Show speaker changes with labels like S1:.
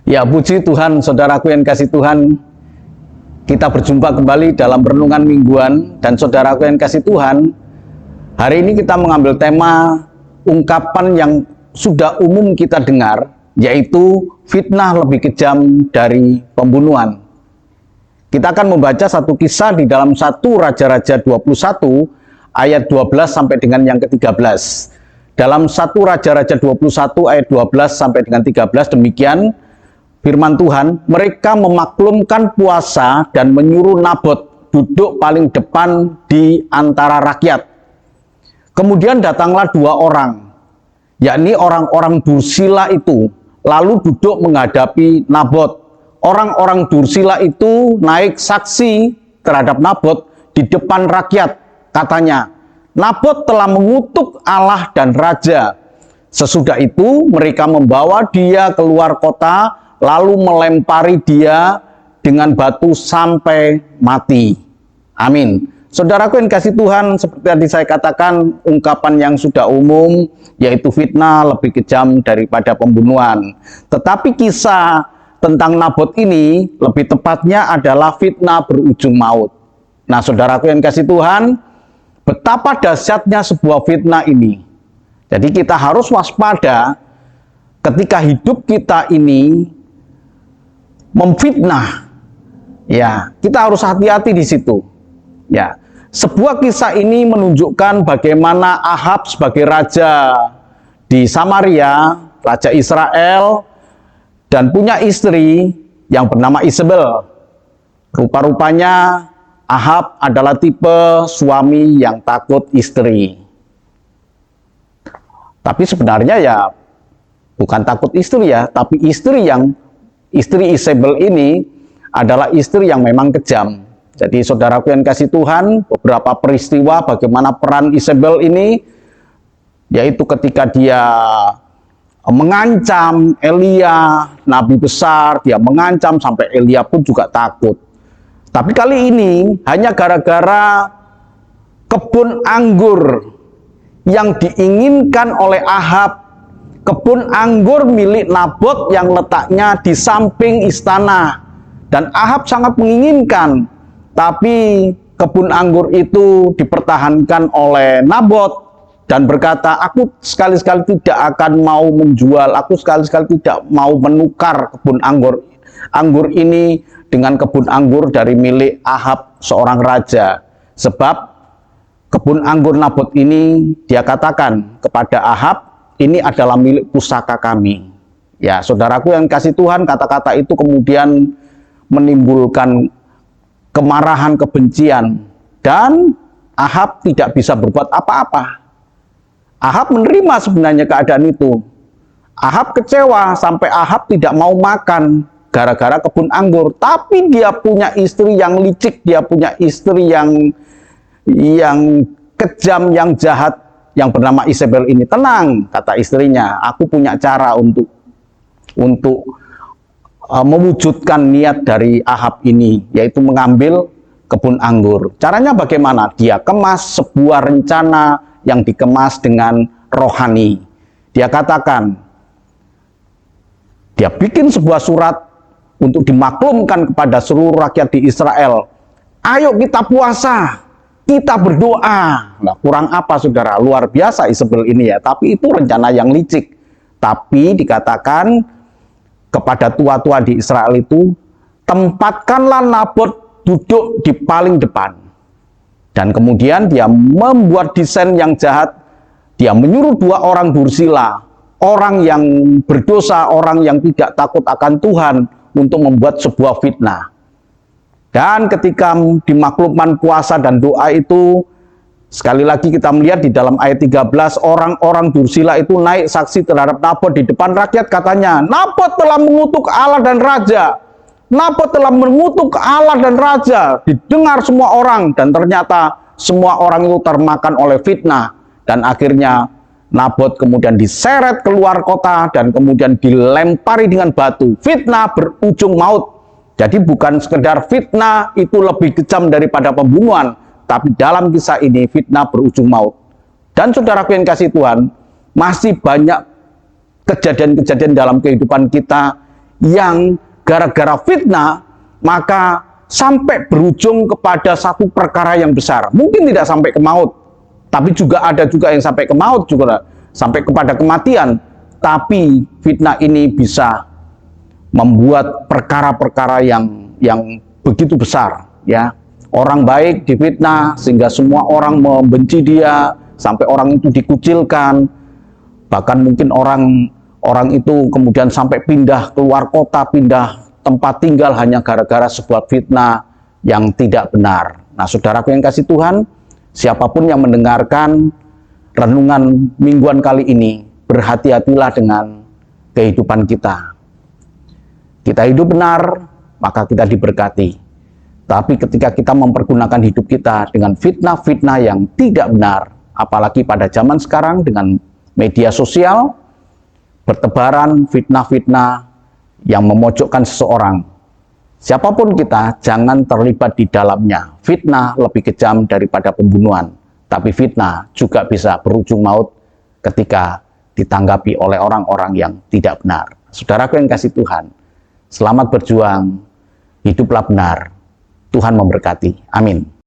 S1: Ya, puji Tuhan, saudaraku yang kasih Tuhan, kita berjumpa kembali dalam renungan mingguan. Dan saudaraku yang kasih Tuhan, hari ini kita mengambil tema ungkapan yang sudah umum kita dengar, yaitu fitnah lebih kejam dari pembunuhan. Kita akan membaca satu kisah di dalam 1 Raja-Raja 21 ayat 12 sampai dengan yang ke-13. Dalam 1 Raja-Raja 21 ayat 12 sampai dengan 13 demikian firman Tuhan, mereka memaklumkan puasa dan menyuruh Nabot duduk paling depan di antara rakyat. Kemudian datanglah dua orang, yakni orang-orang dursila itu, lalu duduk menghadapi Nabot. Orang-orang dursila itu naik saksi terhadap Nabot di depan rakyat. Katanya, Nabot telah mengutuk Allah dan raja. Sesudah itu mereka membawa dia keluar kota, lalu melempari dia dengan batu sampai mati. Amin. Saudaraku yang kasih Tuhan, seperti tadi saya katakan, ungkapan yang sudah umum, yaitu fitnah lebih kejam daripada pembunuhan. Tetapi kisah tentang Nabot ini, lebih tepatnya adalah fitnah berujung maut. Nah, saudaraku yang kasih Tuhan, betapa dahsyatnya sebuah fitnah ini. Jadi kita harus waspada ketika hidup kita ini memfitnah, ya kita harus hati-hati di situ. Ya, sebuah kisah ini menunjukkan bagaimana Ahab sebagai raja di Samaria, raja Israel, dan punya istri yang bernama Isabel. Rupa-rupanya Ahab adalah tipe suami yang takut istri. Tapi sebenarnya ya bukan takut istri ya, tapi istri Isabel ini adalah istri yang memang kejam. Jadi saudaraku yang kasih Tuhan, beberapa peristiwa bagaimana peran Isabel ini, yaitu ketika dia mengancam Elia, nabi besar, dia mengancam sampai Elia pun juga takut. Tapi kali ini hanya gara-gara kebun anggur yang diinginkan oleh Ahab, kebun anggur milik Nabot yang letaknya di samping istana. Dan Ahab sangat menginginkan, tapi kebun anggur itu dipertahankan oleh Nabot dan berkata, aku sekali-sekali tidak akan mau menjual, aku sekali-sekali tidak mau menukar kebun anggur ini dengan kebun anggur dari milik Ahab, seorang raja. Sebab kebun anggur Nabot ini, dia katakan kepada Ahab, ini adalah milik pusaka kami. Ya, saudaraku yang kasih Tuhan, kata-kata itu kemudian menimbulkan kemarahan, kebencian, dan Ahab tidak bisa berbuat apa-apa. Ahab menerima sebenarnya keadaan itu. Ahab kecewa sampai Ahab tidak mau makan gara-gara kebun anggur. Tapi dia punya istri yang licik, dia punya istri yang kejam, yang jahat, yang bernama Isabel ini. Tenang, kata istrinya, aku punya cara untuk mewujudkan niat dari Ahab ini, yaitu mengambil kebun anggur. Caranya bagaimana? Dia kemas sebuah rencana yang dikemas dengan rohani. Dia katakan, dia bikin sebuah surat untuk dimaklumkan kepada seluruh rakyat di Israel. Ayo kita puasa, kita berdoa. Nah, kurang apa saudara? Luar biasa Isabel ini ya. Tapi itu rencana yang licik. Tapi dikatakan kepada tua-tua di Israel itu, tempatkanlah Nabot duduk di paling depan. Dan kemudian dia membuat desain yang jahat. Dia menyuruh dua orang dursila, orang yang berdosa, orang yang tidak takut akan Tuhan, untuk membuat sebuah fitnah. Dan ketika dimaklumkan puasa dan doa itu, sekali lagi kita melihat di dalam ayat 13, orang-orang dursila itu naik saksi terhadap Nabot di depan rakyat. Katanya, Nabot telah mengutuk Allah dan raja. Nabot telah mengutuk Allah dan raja. Didengar semua orang, dan ternyata semua orang itu termakan oleh fitnah. Dan akhirnya Nabot kemudian diseret keluar kota dan kemudian dilempari dengan batu. Fitnah berujung maut. Jadi bukan sekedar fitnah itu lebih kejam daripada pembunuhan, tapi dalam kisah ini fitnah berujung maut. Dan saudaraku yang kasih Tuhan, masih banyak kejadian-kejadian dalam kehidupan kita yang gara-gara fitnah maka sampai berujung kepada satu perkara yang besar. Mungkin tidak sampai ke maut, tapi juga ada juga yang sampai ke maut, juga sampai kepada kematian. Tapi fitnah ini bisa membuat perkara-perkara yang begitu besar, ya. Orang baik difitnah sehingga semua orang membenci dia, sampai orang itu dikucilkan. Bahkan mungkin orang itu kemudian sampai pindah keluar kota, pindah tempat tinggal hanya gara-gara sebuah fitnah yang tidak benar. Nah, saudaraku yang kasih Tuhan, siapapun yang mendengarkan renungan mingguan kali ini, berhati-hatilah dengan kehidupan kita. Kita hidup benar, maka kita diberkati. Tapi ketika kita mempergunakan hidup kita dengan fitnah-fitnah yang tidak benar, apalagi pada zaman sekarang dengan media sosial, bertebaran fitnah-fitnah yang memojokkan seseorang. Siapapun kita, jangan terlibat di dalamnya. Fitnah lebih kejam daripada pembunuhan. Tapi fitnah juga bisa berujung maut ketika ditanggapi oleh orang-orang yang tidak benar. Saudaraku yang kasih Tuhan, selamat berjuang, hiduplah benar. Tuhan memberkati. Amin.